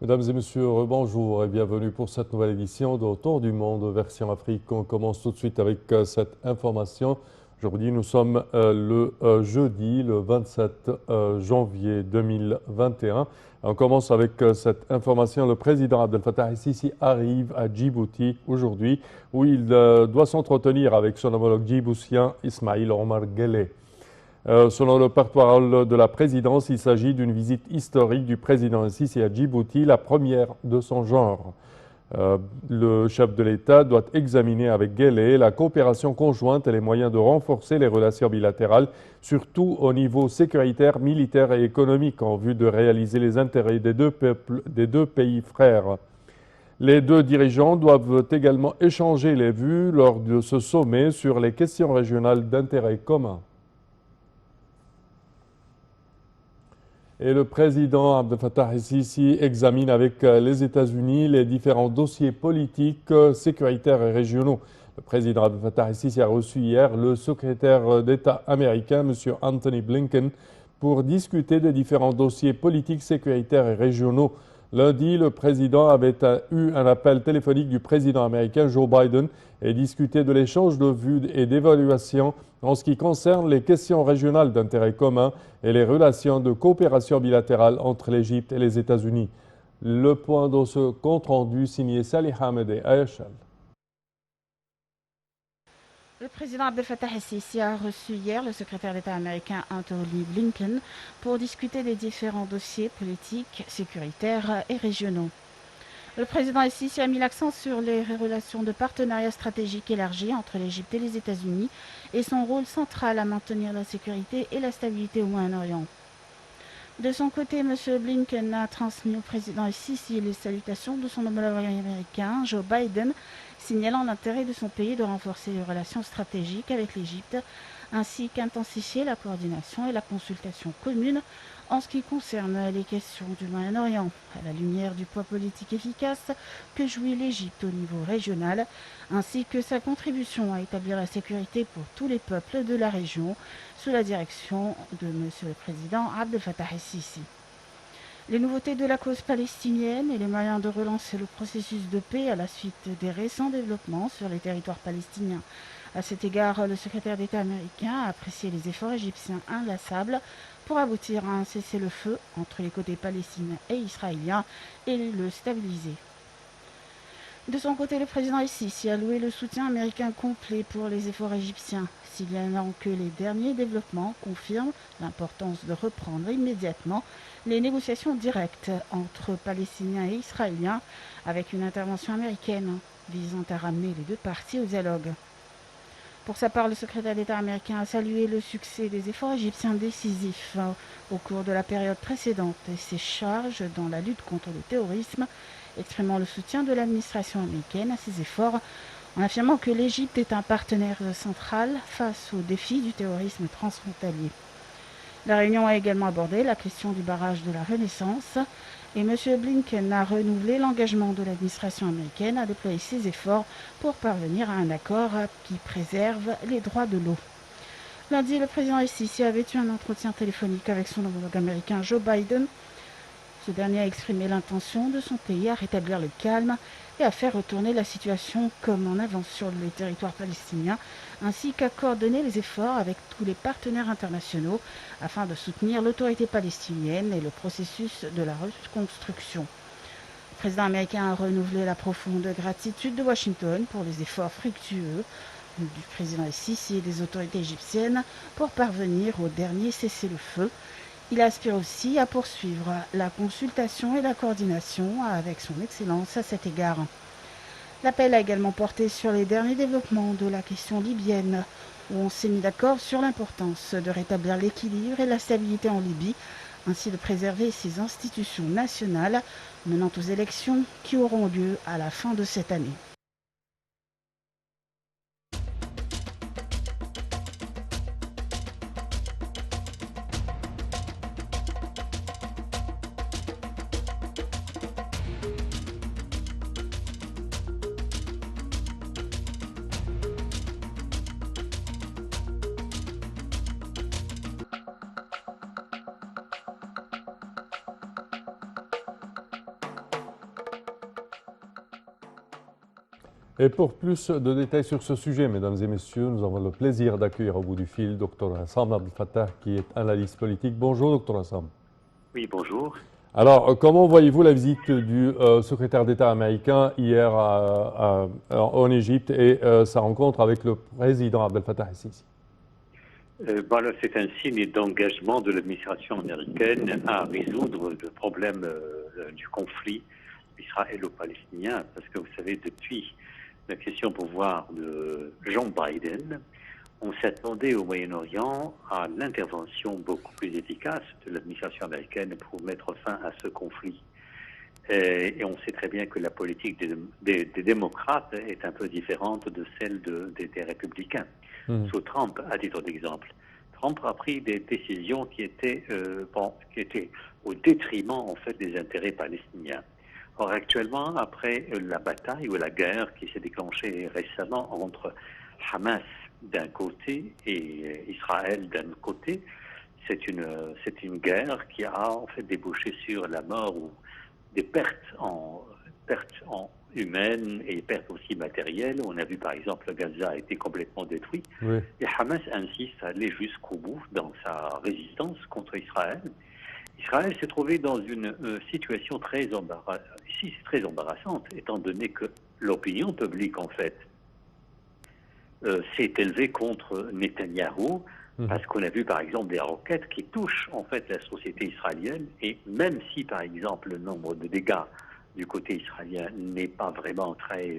Mesdames et messieurs, bonjour et bienvenue pour cette nouvelle édition d'Autour du monde version Afrique. On commence tout de suite avec cette information. Aujourd'hui, nous sommes le jeudi, le 27 janvier 2021. On commence avec cette information. Le président Abdel Fattah el-Sisi arrive à Djibouti aujourd'hui, où il doit s'entretenir avec son homologue djiboutien Ismail Omar Guelleh. Selon le porte-parole de la présidence, il s'agit d'une visite historique du président Sisi à Djibouti, la première de son genre. Le chef de l'État doit examiner avec Guelleh la coopération conjointe et les moyens de renforcer les relations bilatérales, surtout au niveau sécuritaire, militaire et économique, en vue de réaliser les intérêts des deux peuples, des deux pays frères. Les deux dirigeants doivent également échanger les vues lors de ce sommet sur les questions régionales d'intérêt commun. Et le président Abdel Fattah el-Sisi examine avec les États-Unis les différents dossiers politiques, sécuritaires et régionaux. Le président Abdel Fattah el-Sisi a reçu hier le secrétaire d'État américain, M. Anthony Blinken, pour discuter des différents dossiers politiques, sécuritaires et régionaux. Lundi, le président avait eu un appel téléphonique du président américain Joe Biden et discuté de l'échange de vues et d'évaluation en ce qui concerne les questions régionales d'intérêt commun et les relations de coopération bilatérale entre l'Égypte et les États-Unis. Le point dans ce compte-rendu signé Salih Ahmed et Ayachal. Le président Abdel Fattah el-Sisi a reçu hier le secrétaire d'État américain Anthony Blinken pour discuter des différents dossiers politiques, sécuritaires et régionaux. Le président el-Sisi a mis l'accent sur les relations de partenariat stratégique élargi entre l'Égypte et les États-Unis et son rôle central à maintenir la sécurité et la stabilité au Moyen-Orient. De son côté, M. Blinken a transmis au président el-Sisi les salutations de son homologue américain, Joe Biden, signalant l'intérêt de son pays de renforcer les relations stratégiques avec l'Égypte, ainsi qu'intensifier la coordination et la consultation commune en ce qui concerne les questions du Moyen-Orient, à la lumière du poids politique efficace que jouit l'Égypte au niveau régional, ainsi que sa contribution à établir la sécurité pour tous les peuples de la région, sous la direction de M. le Président Abdel Fattah el-Sisi. Les nouveautés de la cause palestinienne et les moyens de relancer le processus de paix à la suite des récents développements sur les territoires palestiniens. À cet égard, le secrétaire d'État américain a apprécié les efforts égyptiens inlassables pour aboutir à un cessez-le-feu entre les côtés palestiniens et israéliens et le stabiliser. De son côté, le président el-Sisi a loué le soutien américain complet pour les efforts égyptiens, signalant que les derniers développements confirment l'importance de reprendre immédiatement les négociations directes entre Palestiniens et Israéliens avec une intervention américaine visant à ramener les deux parties au dialogue. Pour sa part, le secrétaire d'État américain a salué le succès des efforts égyptiens décisifs au cours de la période précédente et ses charges dans la lutte contre le terrorisme, exprimant le soutien de l'administration américaine à ces efforts en affirmant que l'Égypte est un partenaire central face aux défis du terrorisme transfrontalier. La réunion a également abordé la question du barrage de la Renaissance et M. Blinken a renouvelé l'engagement de l'administration américaine à déployer ses efforts pour parvenir à un accord qui préserve les droits de l'eau. Lundi, le président el-Sisi avait eu un entretien téléphonique avec son homologue américain Joe Biden. Ce dernier a exprimé l'intention de son pays à rétablir le calme et à faire retourner la situation comme en avance sur les territoires palestiniens, ainsi qu'à coordonner les efforts avec tous les partenaires internationaux afin de soutenir l'autorité palestinienne et le processus de la reconstruction. Le président américain a renouvelé la profonde gratitude de Washington pour les efforts fructueux du président el-Sisi et des autorités égyptiennes pour parvenir au dernier cessez-le-feu. Il aspire aussi à poursuivre la consultation et la coordination avec son Excellence à cet égard. L'appel a également porté sur les derniers développements de la question libyenne, où on s'est mis d'accord sur l'importance de rétablir l'équilibre et la stabilité en Libye, ainsi de préserver ses institutions nationales, menant aux élections qui auront lieu à la fin de cette année. Et pour plus de détails sur ce sujet, mesdames et messieurs, nous avons le plaisir d'accueillir au bout du fil Dr Hassam Abdel Fattah, qui est analyste politique. Bonjour, Dr Hassam. Oui, bonjour. Alors, comment voyez-vous la visite du secrétaire d'État américain hier en Égypte et sa rencontre avec le président Abdel Fattah el-Sisi? C'est un signe d'engagement de l'administration américaine à résoudre le problème du conflit israélo-palestinien, parce que vous savez, depuis la question pouvoir de Joe Biden, on s'attendait au Moyen-Orient à l'intervention beaucoup plus efficace de l'administration américaine pour mettre fin à ce conflit. Et on sait très bien que la politique des démocrates est un peu différente de celle des républicains. Sous Trump, à titre d'exemple, Trump a pris des décisions qui étaient au détriment en fait des intérêts palestiniens. Or actuellement, après la bataille ou la guerre qui s'est déclenchée récemment entre Hamas d'un côté et Israël d'un côté, c'est une guerre qui a en fait débouché sur la mort ou des pertes en humaines et pertes aussi matérielles. On a vu par exemple Gaza a été complètement détruit. Oui. Et Hamas insiste à aller jusqu'au bout dans sa résistance contre Israël. Israël s'est trouvé dans une situation très embarrassante, étant donné que l'opinion publique en fait s'est élevée contre Netanyahou, parce qu'on a vu par exemple des roquettes qui touchent en fait la société israélienne, et même si par exemple le nombre de dégâts du côté israélien n'est pas vraiment très,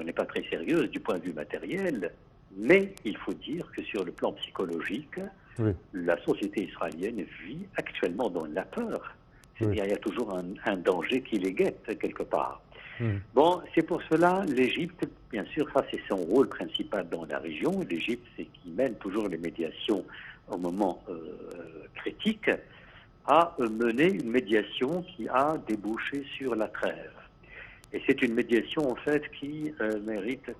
n'est pas très sérieuse du point de vue matériel, mais il faut dire que sur le plan psychologique, oui, la société israélienne vit actuellement dans la peur. C'est-à-dire il y a toujours un danger qui les guette quelque part. Bon, c'est pour cela, l'Égypte, bien sûr, ça c'est son rôle principal dans la région. L'Égypte, c'est qui mène toujours les médiations au moment critique, a mené une médiation qui a débouché sur la trêve. Et c'est une médiation, en fait, qui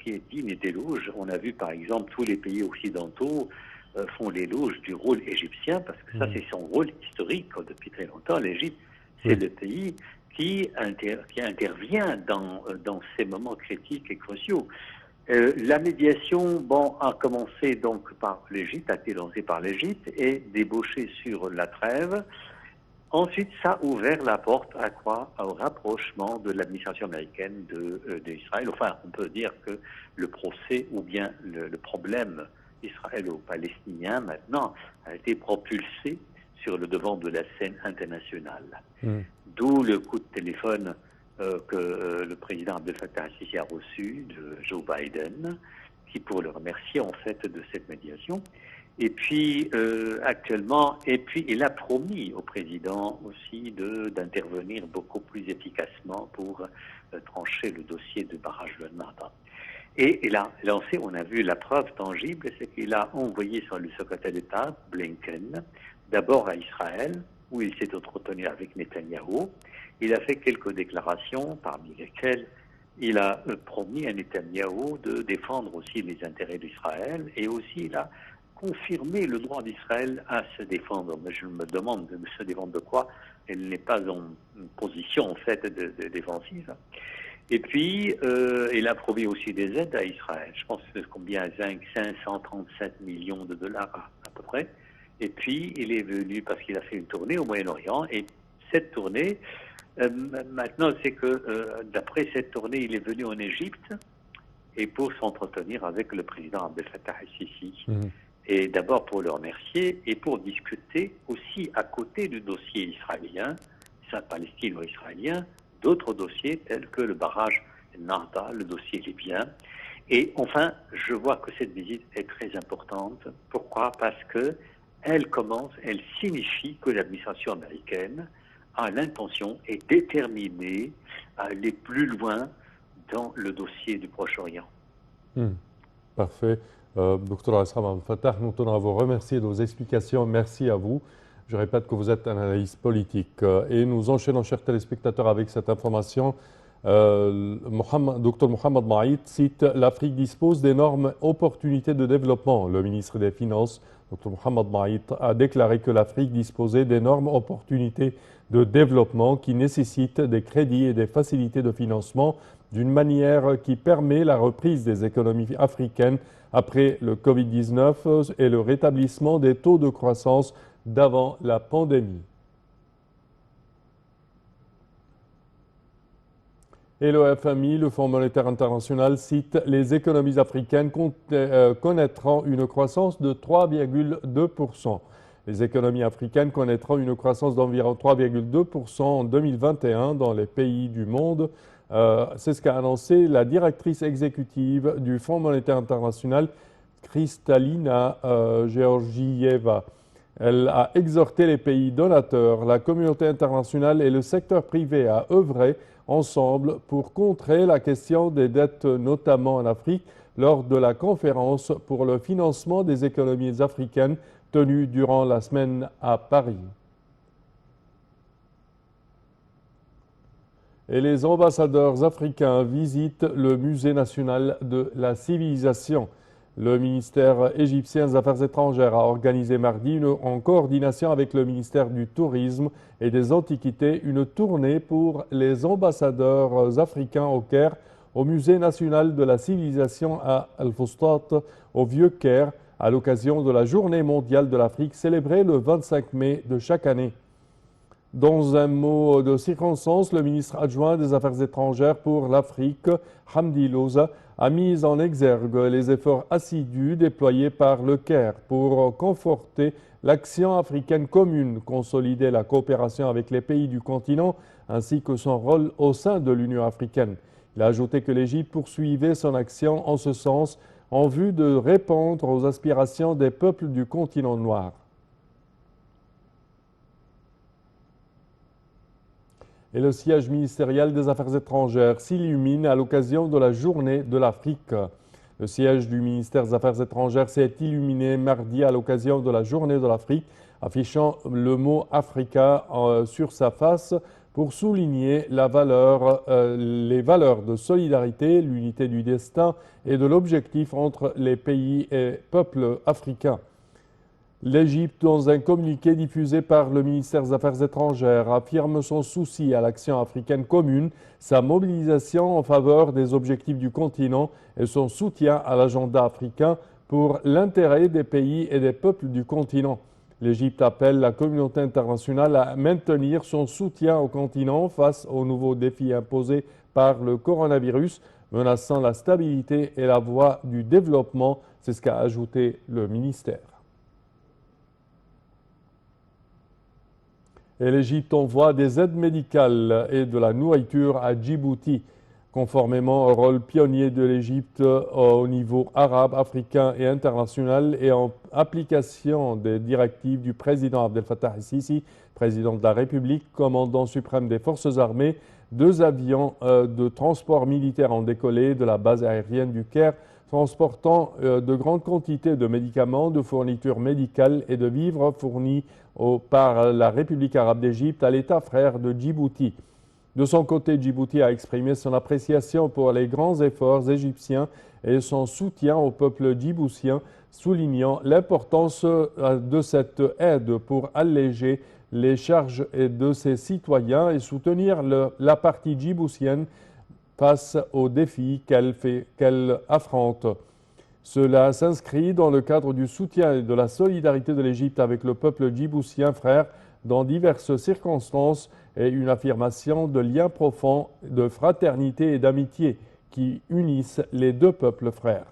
qui est digne d'éloge. On a vu, par exemple, tous les pays occidentaux font l'éloge du rôle égyptien, parce que ça, c'est son rôle historique. Depuis très longtemps, l'Égypte, c'est le pays qui intervient dans ces moments critiques et cruciaux. La médiation, a commencé donc par l'Égypte, a été lancée par l'Égypte et débouché sur la trêve. Ensuite, ça a ouvert la porte à quoi? Au rapprochement de l'administration américaine d'Israël. Enfin, on peut dire que le procès ou bien le problème israélo-palestinien maintenant a été propulsé sur le devant de la scène internationale. D'où le coup de téléphone que le président Abdel Fattah el-Sisi a reçu de Joe Biden, qui pour le remercier en fait de cette médiation. Et puis actuellement, il a promis au président aussi d'intervenir beaucoup plus efficacement pour trancher le dossier de barrage de Nahda. Et il a lancé, on a vu la preuve tangible, c'est qu'il a envoyé le secrétaire d'État, Blinken, d'abord à Israël, où il s'est entretenu avec Netanyahou. Il a fait quelques déclarations, parmi lesquelles il a promis à Netanyahou de défendre aussi les intérêts d'Israël, et aussi il a confirmé le droit d'Israël à se défendre. Mais je me demande de se défendre de quoi? Elle n'est pas en position en fait de défensive. Et puis, il a promis aussi des aides à Israël. Je pense que c'est combien? 537 millions de dollars à peu près. Et puis, il est venu parce qu'il a fait une tournée au Moyen-Orient. Et cette tournée, maintenant, c'est que d'après cette tournée, il est venu en Égypte et pour s'entretenir avec le président Abdel Fattah el-Sisi. Et d'abord pour le remercier et pour discuter aussi à côté du dossier israélien, palestino-israélien, d'autres dossiers tels que le barrage Nahda, le dossier libyen. Et enfin, je vois que cette visite est très importante. Pourquoi? Parce que elle signifie que l'administration américaine a l'intention et déterminée à aller plus loin dans le dossier du Proche-Orient. Parfait. Dr Hassam Abdel Fattah, nous tenons à vous remercier de vos explications. Merci à vous. Je répète que vous êtes un analyste politique. Et nous enchaînons, chers téléspectateurs, avec cette information. Dr Mohamed Maït cite « L'Afrique dispose d'énormes opportunités de développement ». Le ministre des Finances, Dr Mohamed Maït, a déclaré que l'Afrique disposait d'énormes opportunités de développement qui nécessitent des crédits et des facilités de financement d'une manière qui permet la reprise des économies africaines après le Covid-19 et le rétablissement des taux de croissance d'avant la pandémie. Et le FMI, le Fonds monétaire international, cite les économies africaines connaîtront une croissance de 3,2%. Les économies africaines connaîtront une croissance d'environ 3,2% en 2021 dans les pays du monde. C'est ce qu'a annoncé la directrice exécutive du Fonds monétaire international, Kristalina Georgieva. Elle a exhorté les pays donateurs, la communauté internationale et le secteur privé à œuvrer ensemble pour contrer la question des dettes, notamment en Afrique, lors de la conférence pour le financement des économies africaines tenue durant la semaine à Paris. Et les ambassadeurs africains visitent le Musée national de la civilisation. Le ministère égyptien des Affaires étrangères a organisé mardi, en coordination avec le ministère du Tourisme et des Antiquités, une tournée pour les ambassadeurs africains au Caire, au Musée national de la civilisation à Al-Fustat, au Vieux-Caire, à l'occasion de la Journée mondiale de l'Afrique célébrée le 25 mai de chaque année. Dans un mot de circonstance, le ministre adjoint des Affaires étrangères pour l'Afrique, Hamdi Louza, a mis en exergue les efforts assidus déployés par le Caire pour conforter l'action africaine commune, consolider la coopération avec les pays du continent ainsi que son rôle au sein de l'Union africaine. Il a ajouté que l'Égypte poursuivait son action en ce sens en vue de répondre aux aspirations des peuples du continent noir. Et le siège ministériel des Affaires étrangères s'illumine à l'occasion de la Journée de l'Afrique. Le siège du ministère des Affaires étrangères s'est illuminé mardi à l'occasion de la Journée de l'Afrique, affichant le mot Africa sur sa face pour souligner les valeurs de solidarité, l'unité du destin et de l'objectif entre les pays et peuples africains. L'Égypte, dans un communiqué diffusé par le ministère des Affaires étrangères, affirme son souci à l'action africaine commune, sa mobilisation en faveur des objectifs du continent et son soutien à l'agenda africain pour l'intérêt des pays et des peuples du continent. L'Égypte appelle la communauté internationale à maintenir son soutien au continent face aux nouveaux défis imposés par le coronavirus, menaçant la stabilité et la voie du développement, c'est ce qu'a ajouté le ministère. Et l'Égypte envoie des aides médicales et de la nourriture à Djibouti. Conformément au rôle pionnier de l'Égypte au niveau arabe, africain et international et en application des directives du président Abdel Fattah el-Sisi, président de la République, commandant suprême des forces armées, 2 avions de transport militaire ont décollé de la base aérienne du Caire, transportant de grandes quantités de médicaments, de fournitures médicales et de vivres fournis par la République arabe d'Égypte à l'État frère de Djibouti. De son côté, Djibouti a exprimé son appréciation pour les grands efforts égyptiens et son soutien au peuple djiboutien, soulignant l'importance de cette aide pour alléger les charges de ses citoyens et soutenir la partie djiboutienne face aux défis qu'elle affronte. Cela s'inscrit dans le cadre du soutien et de la solidarité de l'Égypte avec le peuple djiboutien frère dans diverses circonstances et une affirmation de liens profonds de fraternité et d'amitié qui unissent les 2 peuples frères.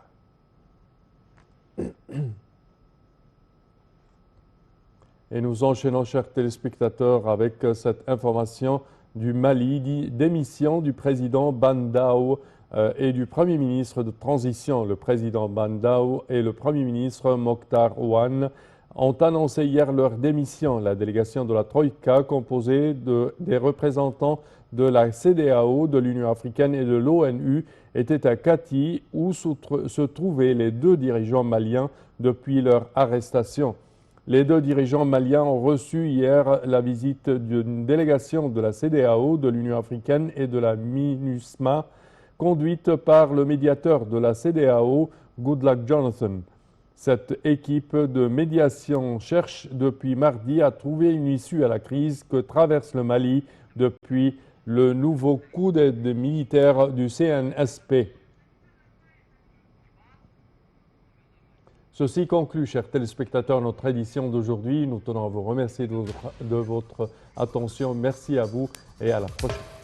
Et nous enchaînons, chers téléspectateurs, avec cette information du Mali, démission du président Bandao et du Premier ministre de transition. Le président Bandao et le Premier ministre Mokhtar Ouane ont annoncé hier leur démission. La délégation de la Troïka, composée des représentants de la CEDEAO, de l'Union africaine et de l'ONU, était à Kati où se trouvaient les 2 dirigeants maliens depuis leur arrestation. Les 2 dirigeants maliens ont reçu hier la visite d'une délégation de la CEDEAO, de l'Union africaine et de la MINUSMA, conduite par le médiateur de la CEDEAO, Goodluck Jonathan. Cette équipe de médiation cherche depuis mardi à trouver une issue à la crise que traverse le Mali depuis le nouveau coup d'aide militaire du CNSP. Ceci conclut, chers téléspectateurs, notre édition d'aujourd'hui. Nous tenons à vous remercier de votre attention. Merci à vous et à la prochaine.